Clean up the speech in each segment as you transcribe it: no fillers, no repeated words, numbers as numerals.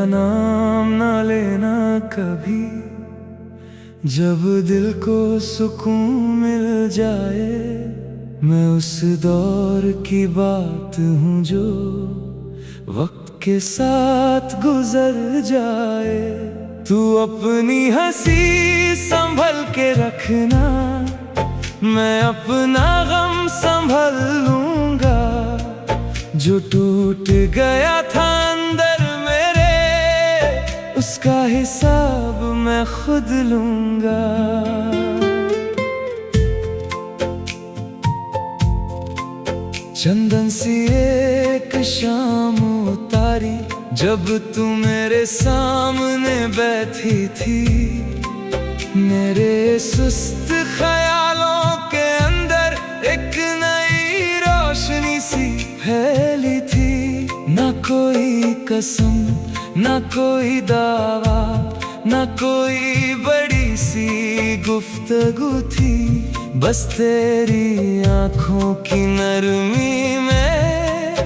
नाम ना लेना कभी, जब दिल को सुकून मिल जाए। मैं उस दौर की बात हूँ जो वक्त के साथ गुजर जाए। तू अपनी हंसी संभल के रखना, मैं अपना गम संभल लूंगा। जो टूट गया था अंदर मेरे, उसका हिसाब मैं खुद लूंगा। चंदन सी एक शाम उतारी, जब तू मेरे सामने बैठी थी। मेरे सुस्त ख्यालों के अंदर एक नई रोशनी सी फैली थी। ना कोई कसम, ना कोई दावा, ना कोई बड़ी सी गुफ्तगू थी। बस तेरी आंखों की नरमी में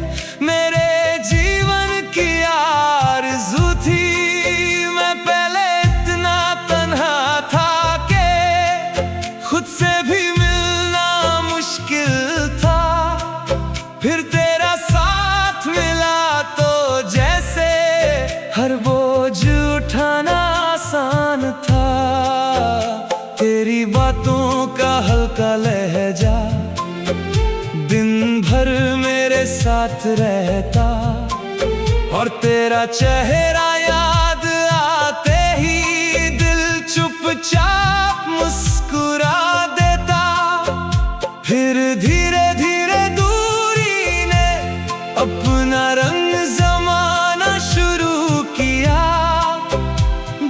मेरे जीवन की आरज़ू थी। मैं पहले इतना तन्हा था कि खुद से भी मिलना मुश्किल था। फिर तेरा साथ मिला तो जैसे हर बोझ उठाना आसान था। तेरी बातों का हल्का लहजा दिन भर मेरे साथ रहता, और तेरा चेहरा याद आते ही दिल चुपचाप मुस्कुरा देता। फिर धीरे धीरे दूरी ने अपना रंग जमाना शुरू किया।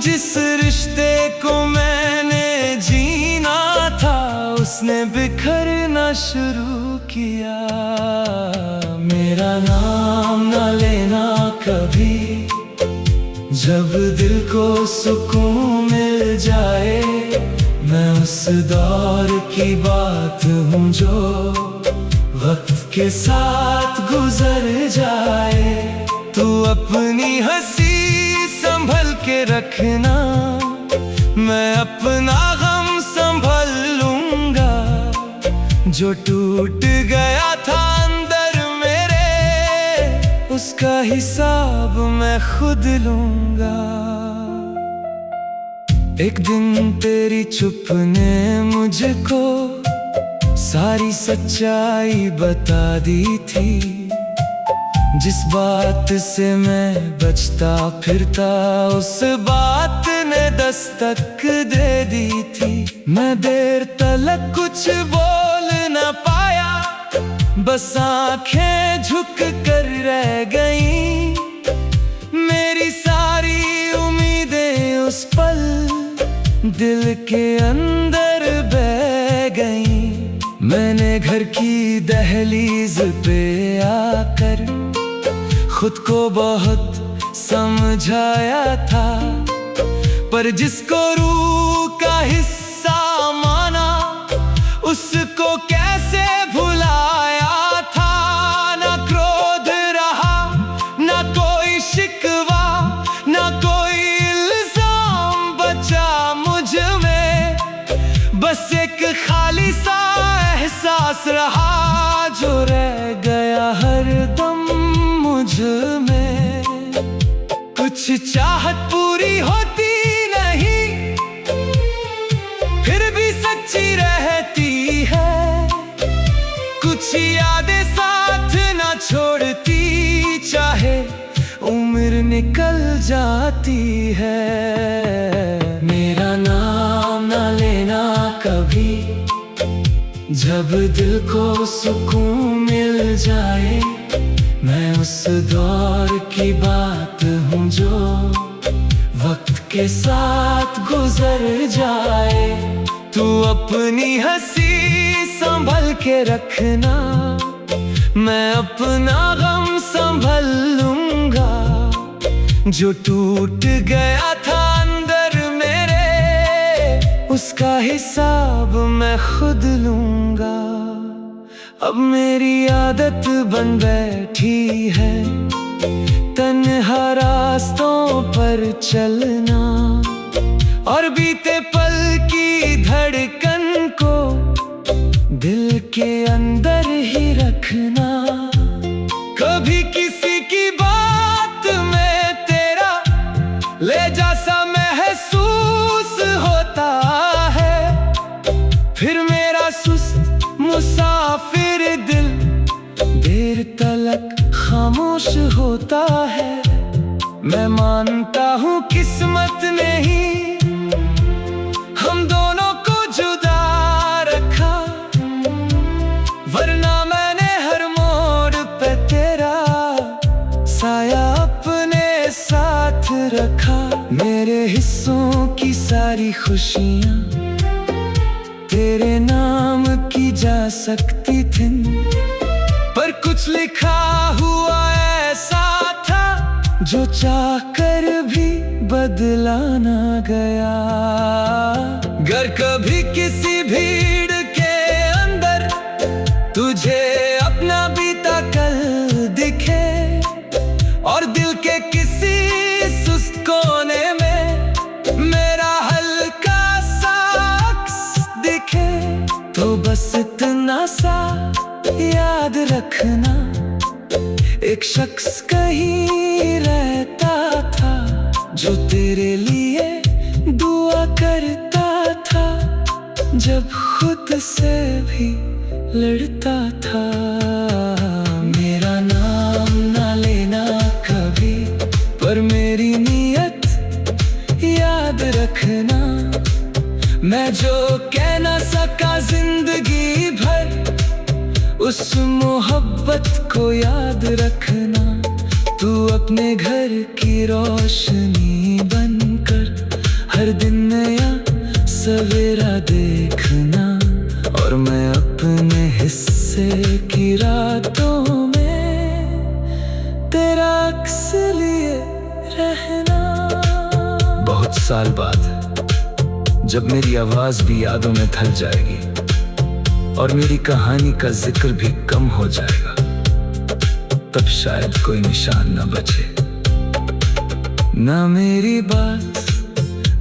जिस रिश्ते को मैंने जीना था, उसने बिखरना शुरू किया। मेरा नाम ना लेना कभी, जब दिल को सुकून मिल जाए। मैं उस दौर की बात हूँ जो वक्त के साथ गुजर जाए। तू अपनी हंसी संभल के रखना, मैं अपना गम संभल लूंगा। जो टूट गया था अंदर मेरे, उसका हिसाब मैं खुद लूंगा। एक दिन तेरी चुप ने मुझको सारी सच्चाई बता दी थी। जिस बात से मैं बचता फिरता, उस बात ने दस्तक दे दी थी। मैं देर तलक कुछ बोल न पाया, बस आंखें झुक कर रह गईं। मेरी सारी उम्मीदें उस पल दिल के अंदर बह गईं। मैंने घर की दहलीज पे आकर खुद को बहुत समझाया था, पर जिसको रूह का हिस्सा माना, उसको कैसे भुलाया था। ना क्रोध रहा, ना कोई शिकवा, ना कोई इल्जाम बचा मुझ में। बस एक खाली सा एहसास रहा, जो रह गया हर दम मुझ में। कुछ चाहत पूरी होती नहीं, फिर भी सच्ची रहती है। कुछ यादें साथ ना छोड़ती, चाहे उम्र निकल जाती है। मेरा नाम ना लेना कभी, जब दिल को सुकून मिल जाए। मैं उस दौर की बात हूँ जो वक्त के साथ गुजर जाए। तू अपनी हंसी संभल के रखना, मैं अपना गम संभल लूंगा। जो टूट गया था अंदर मेरे, उसका हिसाब मैं खुद लूंगा। अब मेरी आदत बन बैठी है तन्हा रास्तों पर चलना और बीते पल की धड़कन को दिल के अंदर ही रखना। कभी किसी की बात में तेरा लहजा सा महसूस होता है, फिर मेरा सुस्त मुसाफिर दिल देर तलक खामोश होता है। मैं मानता हूँ किस्मत ने ही हम दोनों को जुदा रखा, वरना मैंने हर मोड़ पे तेरा साया अपने साथ रखा। मेरे हिस्सों की सारी खुशियाँ तेरे नाम की जा सकती थी, पर कुछ लिखा हुआ ऐसा था जो चाहकर भी बदला ना गया। गर कभी किसी भीड़ के अंदर तुझे अपना बीता कल दिखे और दिल के किसी सुस्त कोने में मेरा हल्का सा अक्स दिखे, तो बस इतना सा याद रखना, एक शख्स कहीं रहता था जो तेरे लिए दुआ करता था, जब खुद से भी लड़ता था। मेरा नाम ना लेना कभी, पर मेरी नीयत याद रखना। मैं जो कह ना सका जिंदगी भर, उस मोहब्बत को याद रखना। तू अपने घर की रोशनी बनकर हर दिन नया सवेरा देखना, और मैं अपने हिस्से की रातों में तेरा अक्स लिए रहना। बहुत साल बाद जब मेरी आवाज भी यादों में ढल जाएगी और मेरी कहानी का जिक्र भी कम हो जाएगा, तब शायद कोई निशान न बचे, ना मेरी बात,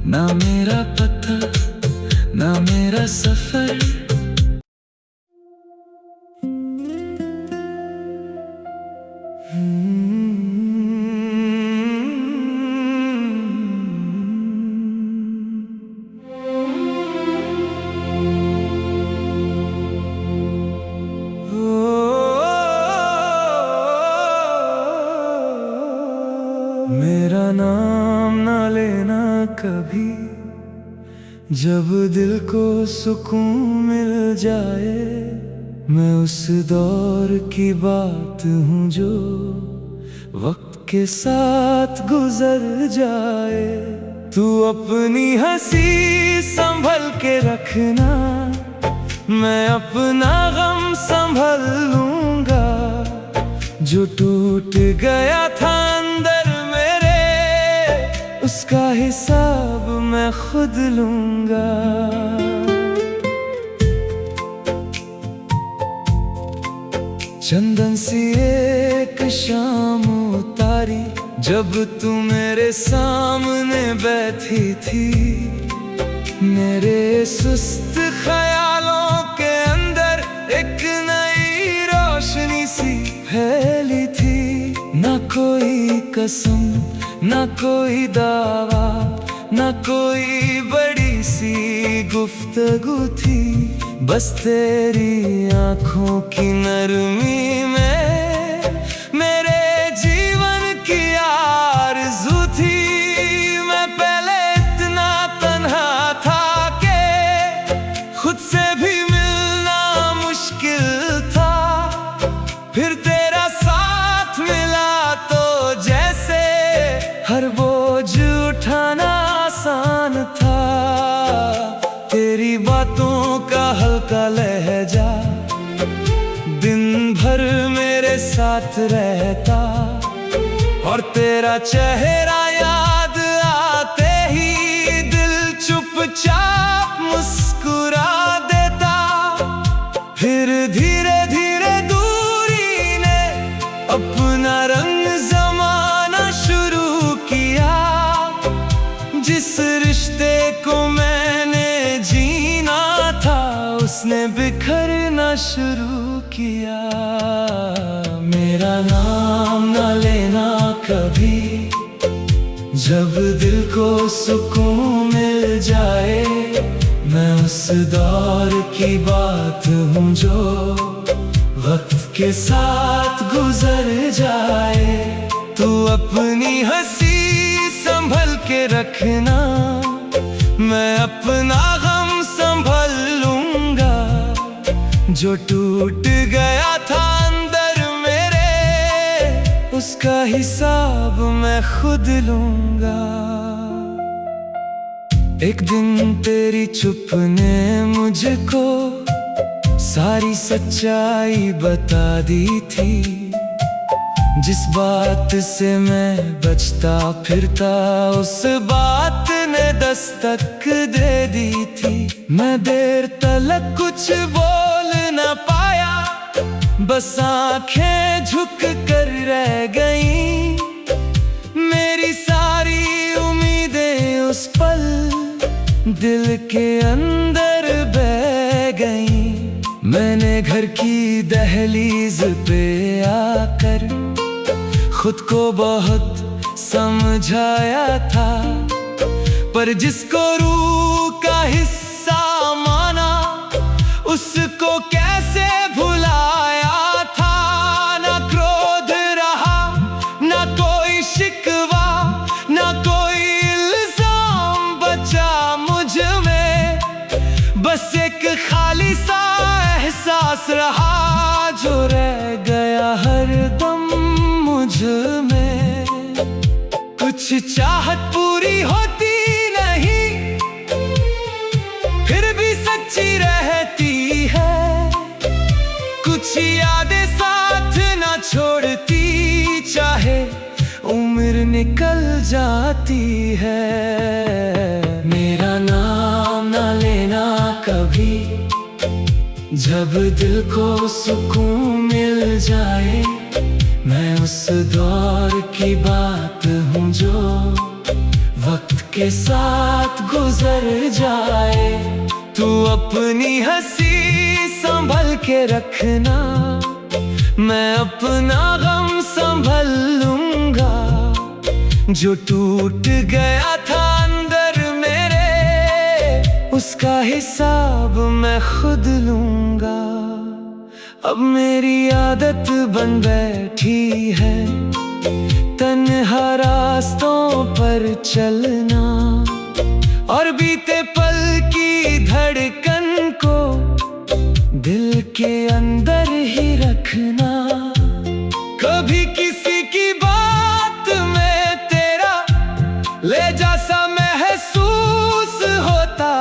ना मेरा पता, ना मेरा सफर। मेरा नाम ना लेना कभी, जब दिल को सुकून मिल जाए। मैं उस दौर की बात हूँ जो वक्त के साथ गुजर जाए। तू अपनी हंसी संभल के रखना, मैं अपना गम संभल लूंगा। जो टूट गया था अंदर उसका हिसाब मैं खुद लूंगा। चंदन सी एक शाम उतारी, जब तू मेरे सामने बैठी थी। मेरे सुस्त ख्यालों के अंदर एक नई रोशनी सी फैली थी। ना कोई कसम, ना कोई दावा, ना कोई बड़ी सी गुफ्तगू थी, बस तेरी आंखों की नरमी में मेरे जीवन की आरज़ू थी। मैं पहले इतना तन्हा था कि खुद से भी मिलना मुश्किल था, फिर तेरा साथ मिला तो जैसे हर बोझ उठाना आसान था। तेरी बातों का हल्का लहजा दिन भर मेरे साथ रहता, और तेरा चेहरा याद आते ही दिल चुपचाप मुस्कुरा देता। फिर धीरे धीरे दूरी ने अपना रंग जमाना बिखरना शुरू किया। मेरा नाम ना लेना कभी, जब दिल को सुकून मिल जाए। मैं उस दौर की बात हूँ जो वक्त के साथ गुजर जाए। तू अपनी हंसी संभल के रखना, मैं अपना गम संभल लूंगा। जो टूट गया था अंदर मेरे, उसका हिसाब मैं खुद लूंगा। एक दिन तेरी चुप ने मुझको सारी सच्चाई बता दी थी। जिस बात से मैं बचता फिरता, उस बात ने दस्तक दे दी थी। मैं देर तलक कुछ बोल न पाया, बस आंखें झुक कर रह गईं। मेरी सारी उम्मीदें उस पल दिल के अंदर बह गईं। मैंने घर की दहलीज पे आकर खुद को बहुत समझाया था, पर जिसको रूह का हिस्सा माना, उसको कैसे भुलाया था। ना क्रोध रहा, ना कोई शिकवा, ना कोई इल्जाम बचा मुझ में। बस एक खाली सा एहसास रहा, जो रह गया हर दम मुझ में। कुछ चाहत पूरी होती नहीं, फिर भी सच्ची रहती है। कुछ यादें साथ ना छोड़ती, चाहे उम्र निकल जाती है। मेरा नाम ना लेना कभी, जब दिल को सुकून मिल जाए। मैं उस दौर की बात हूँ जो वक्त के साथ गुजर जाए। तू अपनी हंसी संभल के रखना, मैं अपना गम संभल लूंगा। जो टूट गया था अंदर मेरे, उसका हिसाब मैं खुद लूंगा। अब मेरी आदत बन बैठी है तन्हा रास्तों पर चलना, और बीते पल की धड़कन को दिल के अंदर ही रखना। कभी किसी की बात में तेरा लहजा सा महसूस होता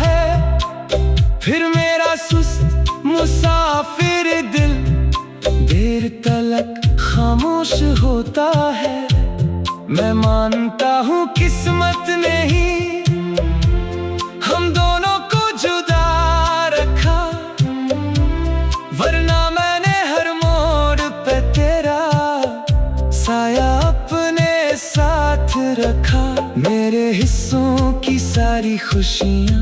है, फिर मेरा सुस्त मुसाफिर दिल देर तलक खामोश होता है। मैं मानता हूँ किस्मत ने ही हम दोनों को जुदा रखा, वरना मैंने हर मोड़ पे तेरा साया अपने साथ रखा। मेरे हिस्सों की सारी खुशियाँ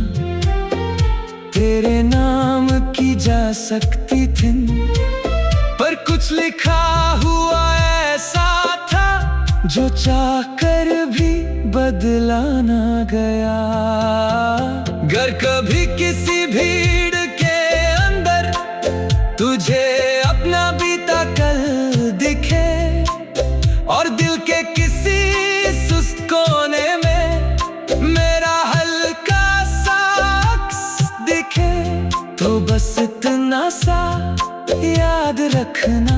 तेरे नाम की जा सकती थी, पर कुछ लिखा हुआ ऐसा था जो चाहकर भी बदला ना गया। गर कभी किसी भीड़ के अंदर तुझे अपना बीता कल दिखे, और दिल के किसी सुस्त कोने में मेरा हल्का सा अक्स दिखे, तो बस इतना सा याद रखना,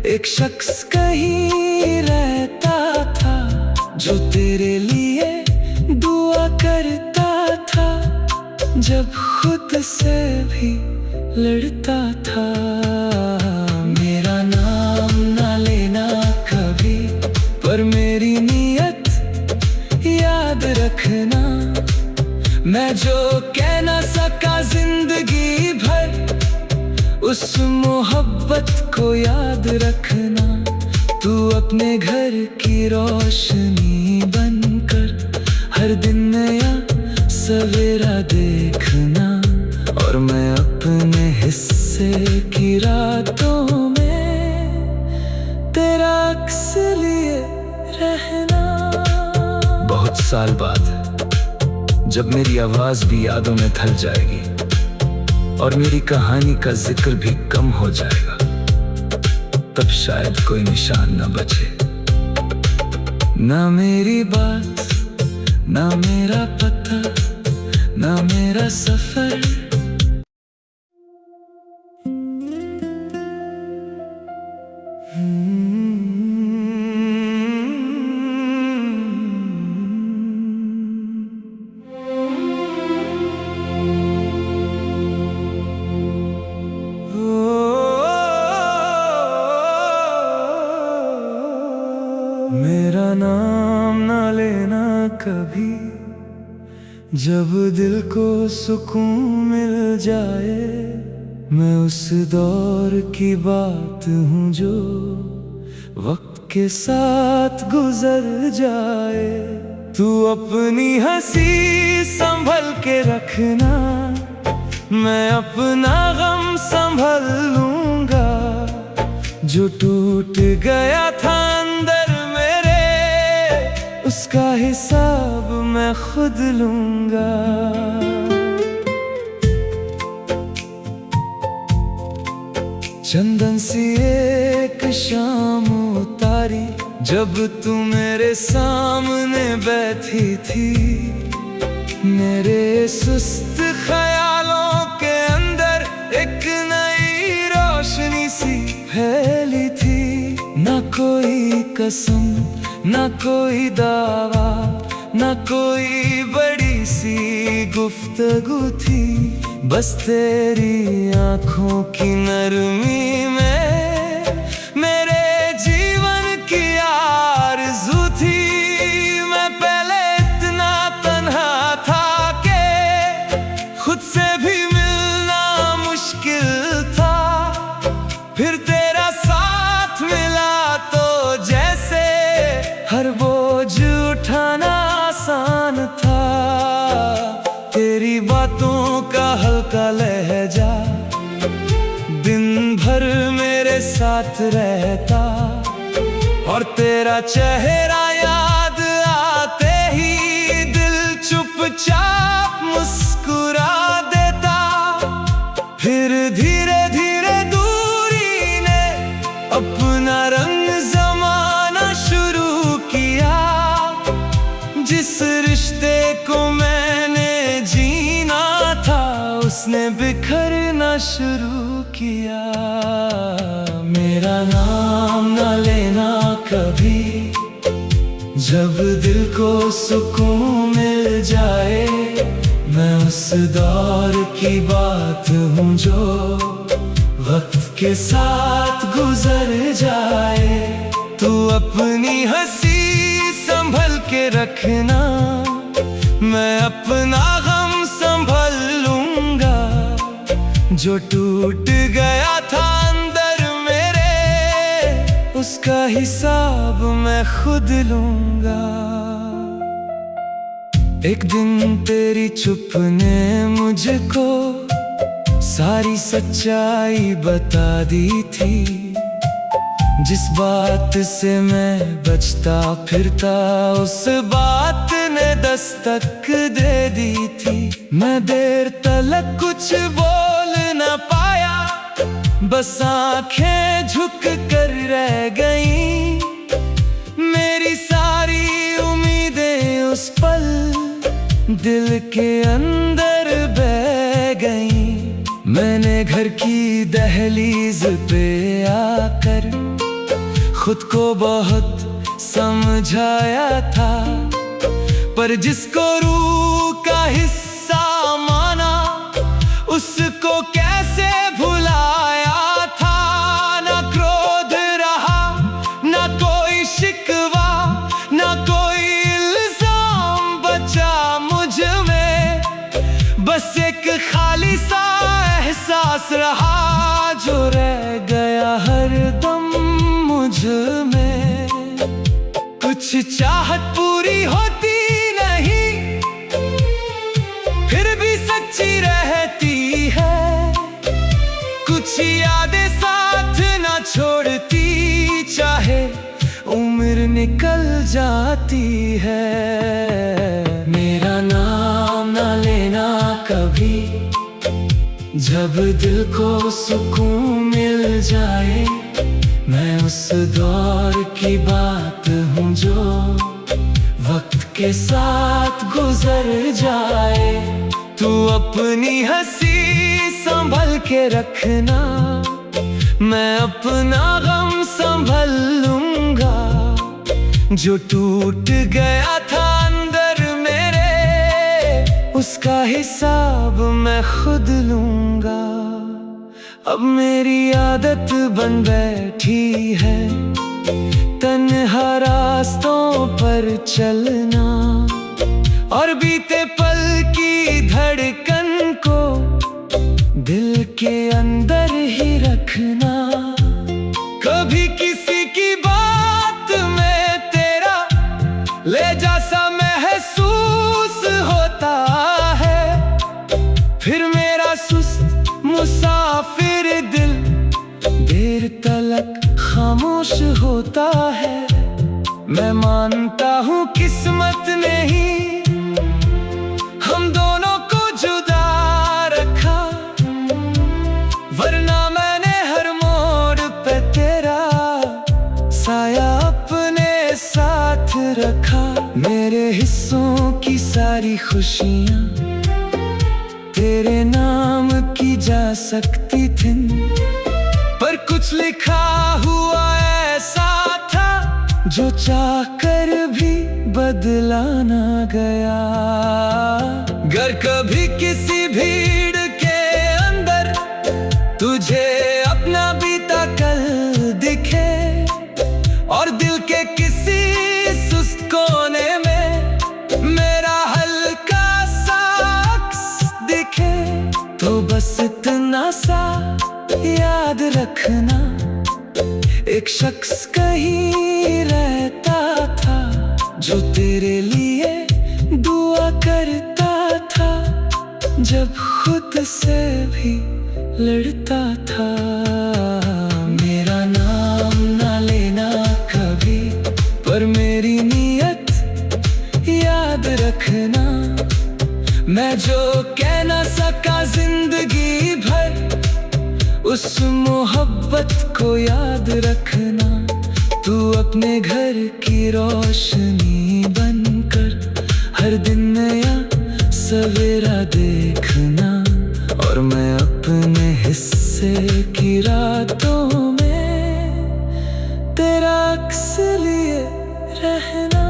एक शख्स कहीं रहता था जो तेरे लिए दुआ करता था, जब खुद से भी लड़ता था। मेरा नाम ना लेना कभी, पर मेरी नीयत याद रखना। मैं जो कह ना सका जिंदगी भर, उस मोहब्बत को याद रखना। तू अपने घर की रोशनी बनकर हर दिन नया सवेरा देखना, और मैं अपने हिस्से की रातों में तेरा अक्स लिए रहना। बहुत साल बाद जब मेरी आवाज भी यादों में ढल जाएगी और मेरी कहानी का जिक्र भी कम हो जाएगा, तब शायद कोई निशान न बचे, ना मेरी बात, ना मेरा पता, ना मेरा सफर। मेरा नाम ना लेना कभी, जब दिल को सुकून मिल जाए। मैं उस दौर की बात हूँ जो वक्त के साथ गुजर जाए। तू अपनी हंसी संभल के रखना, मैं अपना गम संभल लूंगा। जो टूट गया था अंदर मेरे, उसका हिसाब मैं खुद लूंगा। चंदन सी एक शाम उतारी, जब तू मेरे सामने बैठी थी। मेरे सुस्त ख्यालों के अंदर एक नई रोशनी सी फैली थी। ना कोई कसम, ना कोई दावा, ना कोई बड़ी सी गुफ्तगू थी। बस तेरी आंखों की नरमी में मेरे जीवन की आरज़ू थी। मैं पहले इतना तन्हा था कि खुद से भी मिलना मुश्किल था। फिर तेरा साथ मिला तो जैसे हर बोझ उठाना आसान था। तेरी बातों का हल्का लहजा दिन भर मेरे साथ रहता, और तेरा चेहरा याद आते ही दिल चुपचाप मुस्कुरा देता। फिर धीरे धीरे दूरी ने अपना रंग जमाना शुरू किया। जिस रिश्ते को मैंने जीना था, उसने बिखरना शुरू किया। मेरा नाम ना लेना कभी, जब दिल को सुकून मिल जाए। मैं उस दौर की बात हूँ जो वक्त के साथ गुजर जाए। तू अपनी हंसी संभल के रखना, मैं अपना गम संभल लूंगा। जो टूट गया था अंदर मेरे, उसका हिसाब मैं खुद लूंगा। एक दिन तेरी चुप ने मुझको सारी सच्चाई बता दी थी। जिस बात से मैं बचता फिरता, उस बात ने दस्तक दे दी थी। मैं देर तलक कुछ बोल न पाया, बस आंखें झुक कर रह गईं। मेरी सारी उम्मीदें उस पल दिल के अंदर बह गईं। मैंने घर की दहलीज पे आकर खुद को बहुत समझाया था, पर जिसको रूह का हिस्सा माना, उसको कैसे भुलाया था। ना क्रोध रहा, ना कोई शिकवा, ना कोई इल्जाम बचा मुझ में। बस एक खाली सा एहसास रहा, जो रह गया हर दम मुझ में। कुछ चाहत पूरी होती नहीं, फिर भी सच्ची रहती है। कुछ यादें साथ ना छोड़ती, चाहे उम्र निकल जाती है। मेरा नाम ना लेना कभी, जब दिल को सुकून मिल जाए। मैं उस दौर की बात हूँ जो वक्त के साथ गुजर जाए। तू अपनी हंसी संभल के रखना, मैं अपना गम संभल लूंगा। जो टूट गया था अंदर मेरे, उसका हिसाब मैं खुद लूंगा। अब मेरी आदत बन बैठी है तन्हा रास्तों पर चलना, और बीते पल की धड़कन को दिल के अंदर ही रखना। कभी किसी की बात में तेरा लहजा सा महसूस होता है, फिर मेरा सुस्त मुसाफिर दिल देर तलक खामोश होता है। मैं मानता हूँ किस्मत ने ही हम दोनों को जुदा रखा, वरना मैंने हर मोड़ पे तेरा साया अपने साथ रखा। मेरे हिस्सों की सारी खुशियाँ तेरे नाम की जा सकती थी, पर कुछ लिखा हुआ ऐसा था जो चाहकर भी बदला ना गया। गर कभी किसी भीड़ के अंदर तुझे अपना बीता कल दिखे, और दिल के किसी सुस्त कोने में मेरा हल्का सा अक्स दिखे, तो बस इतना सा याद रखना, एक शख्स कहीं रहता था जो तेरे लिए दुआ करता था, जब खुद से भी लड़ता था। मेरा नाम ना लेना कभी, पर मेरी नीयत याद रखना। मैं जो कह ना सका जिंदगी भर, उस मोहब्बत को याद रखना। तू अपने घर की रोशनी बनकर हर दिन नया सवेरा देखना, और मैं अपने हिस्से की रातों में तेरा अक्स लिए रहना।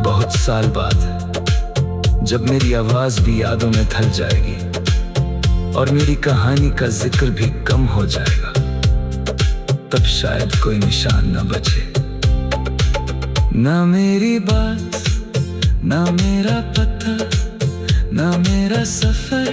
बहुत साल बाद जब मेरी आवाज भी यादों में थल जाएगी और मेरी कहानी का जिक्र भी कम हो जाएगा, तब शायद कोई निशान न बचे। ना मेरी बात, ना मेरा पता, ना मेरा सफर,